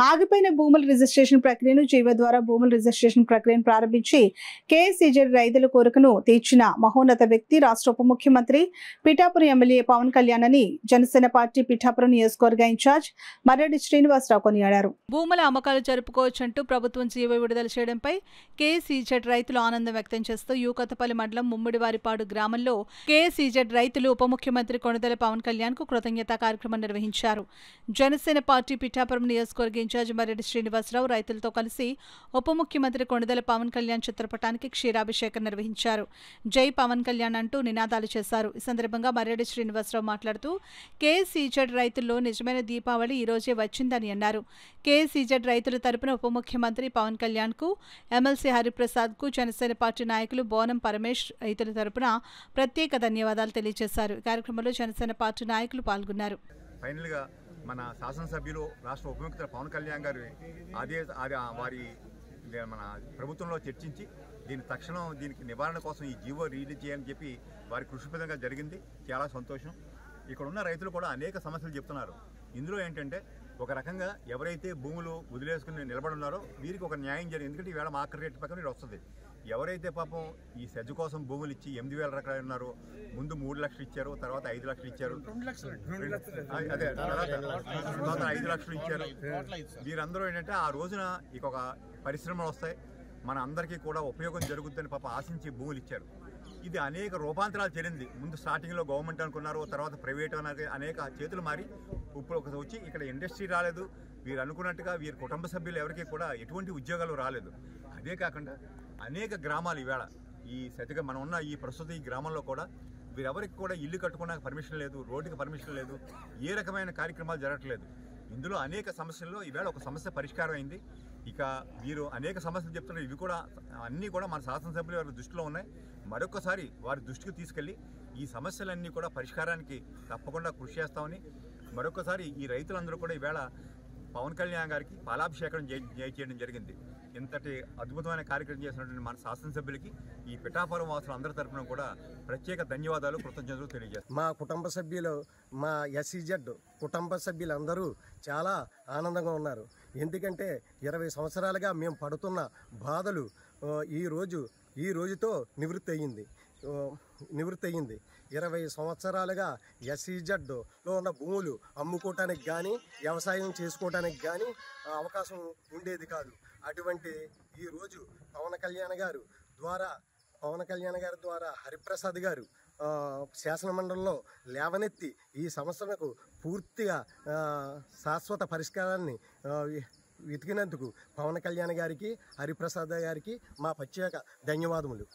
ఆగిపోయిన భూముల రిజిస్ట్రేషన్ ప్రక్రియను జీవో ద్వారా భూముల రిజిస్ట్రేషన్ ప్రక్రియను ప్రారంభించి కేసీజెడ్ రైతుల కోరికను తీర్చిన మహోన్నత వ్యక్తి రాష్ట్ర ఉప ముఖ్యమంత్రి పిఠాపురం ఎమ్మెల్యే పవన్ కళ్యాణ్ అని జనసేన పార్టీ పిఠాపురం నియోజకవర్గ ఇన్ఛార్జ్ మర్రెడ్డి శ్రీనివాసరావు కొనియాడారు. భూముల అమ్మకాలు జరుపుకోవచ్చంటూ ప్రభుత్వం జీవో విడుదల చేయడంపై కేసీజెడ్ రైతులు ఆనందం వ్యక్తం చేస్తూ యూకతపల్లి మండలం ముమ్మిడివారిపాడు గ్రామంలో కేసీజెడ్ రైతులు ఉప ముఖ్యమంత్రి కొణిదెల పవన్ కళ్యాణ్ కు కృతజ్ఞతా కార్యక్రమం నిర్వహించారు. జనసేన పార్టీ పిఠాపురం నియోజకవర్గ ఇన్ఛార్జ్ మర్రెడ్డి శ్రీనివాసరావు రైతులతో కలిసి ఉప ముఖ్యమంత్రి కొణిదెల పవన్ కళ్యాణ్ చిత్రపటానికి క్షీరాభిషేకం నిర్వహించారు. జై పవన్ కళ్యాణ్ అంటూ నినాదాలు చేశారు. ఈ సందర్భంగా మర్రెడ్డి శ్రీనివాసరావు మాట్లాడుతూ కేసీజెడ్ రైతుల్లో నిజమైన దీపావళి ఈ రోజే వచ్చిందని అన్నారు. కేసీజెడ్ రైతుల తరపున ఉప ముఖ్యమంత్రి పవన్ కళ్యాణ్ కు, ఎమ్మెల్సీ హరిప్రసాద్ కు జనసేన పార్టీ నాయకులు బోనం పరమేష్ రైతుల తరపున ప్రత్యేక ధన్యవాదాలు తెలియజేశారు. ఈ కార్యక్రమంలో జనసేన పార్టీ నాయకులు పాల్గొన్నారు. మన శాసనసభ్యులు రాష్ట్ర ఉప ముఖ్యమంత్రి పవన్ కళ్యాణ్ గారు వారి మన ప్రభుత్వంలో చర్చించి దీనికి నివారణ కోసం ఈ జీవో రిలీజ్ చేయాలని చెప్పి వారి కృషిపదంగా జరిగింది. చాలా సంతోషం. ఇక్కడ ఉన్న రైతులు కూడా అనేక సమస్యలు చెప్తున్నారు. ఇందులో ఏంటంటే ఒక రకంగా ఎవరైతే భూములు వదిలేసుకుని నిలబడున్నారో వీరికి ఒక న్యాయం జరిగింది. ఎందుకంటే ఈవేళ మార్కెట్ రేట్ ప్రకారం ఇది వస్తుంది. ఎవరైతే పాపం ఈ సెజ్ కోసం భూములు ఇచ్చి 8,000 రకాలు ఉన్నారో, ముందు 3 లక్షలు ఇచ్చారు, తర్వాత 5 లక్షలు ఇచ్చారు, అదే తర్వాత 5 లక్షలు ఇచ్చారు. వీరందరూ ఏంటంటే ఆ రోజున ఇక పరిశ్రమలు వస్తాయి, మన అందరికీ కూడా ఉపయోగం జరుగుతుందని పాప ఆశించి భూములు ఇచ్చారు. ఇది అనేక రూపాంతరాలు చెందింది. ముందు స్టార్టింగ్లో గవర్నమెంట్ అనుకున్నారు, తర్వాత ప్రైవేట్ అనేక చేతులు మారి ఇప్పుడు వచ్చి ఇక్కడ ఇండస్ట్రీ రాలేదు. వీరు అనుకున్నట్టుగా వీరి కుటుంబ సభ్యులు ఎవరికి కూడా ఎటువంటి ఉద్యోగాలు రాలేదు. అదే కాకుండా అనేక గ్రామాలు ఈవేళ ఈ సతిగా మనం ఉన్న ఈ ప్రస్తుత ఈ గ్రామంలో కూడా వీరెవరికి కూడా ఇల్లు కట్టుకోవడానికి పర్మిషన్ లేదు, రోడ్డుకి పర్మిషన్ లేదు, ఏ రకమైన కార్యక్రమాలు జరగట్లేదు. ఇందులో అనేక సమస్యల్లో ఈవేళ ఒక సమస్య పరిష్కారం అయింది. ఇక వీరు అనేక సమస్యలు చెప్తున్నారు. ఇవి కూడా అన్నీ కూడా మన శాసనసభ్యులు వారి దృష్టిలో ఉన్నాయి. మరొకసారి వారి దృష్టికి తీసుకెళ్ళి ఈ సమస్యలన్నీ కూడా పరిష్కారానికి తప్పకుండా కృషి చేస్తామని మరొకసారి ఈ రైతులందరూ కూడా ఈవేళ పవన్ కళ్యాణ్ గారికి పాలాభిషేకం చేయడం జరిగింది. ఇంతటి అద్భుతమైన కార్యక్రమం చేసినటువంటి మన శాసనసభ్యులకి ఈ పిఠాపురం వాసులు అందరి తరఫున కూడా ప్రత్యేక ధన్యవాదాలు, కృతజ్ఞతలు తెలియజేస్తాం. మా కుటుంబ సభ్యులు, మా ఎస్సీజెడ్ కుటుంబ సభ్యులందరూ చాలా ఆనందంగా ఉన్నారు. ఎందుకంటే 20 సంవత్సరాలుగా మేము పడుతున్న బాధలు ఈ రోజుతో నివృత్తి అయ్యింది. 20 సంవత్సరాలుగా ఎస్సీజెడ్లో ఉన్న భూములు అమ్ముకోవటానికి కానీ వ్యవసాయం చేసుకోవటానికి కానీ అవకాశం ఉండేది కాదు. అటువంటి ఈరోజు పవన్ కళ్యాణ్ గారి ద్వారా హరిప్రసాద్ గారు శాసనమండలిలో లేవనెత్తి ఈ సమస్యలకు పూర్తిగా శాశ్వత పరిష్కారాన్ని వెతికినందుకు పవన్ కళ్యాణ్ గారికి, హరిప్రసాద్ గారికి మా ప్రత్యేక ధన్యవాదములు.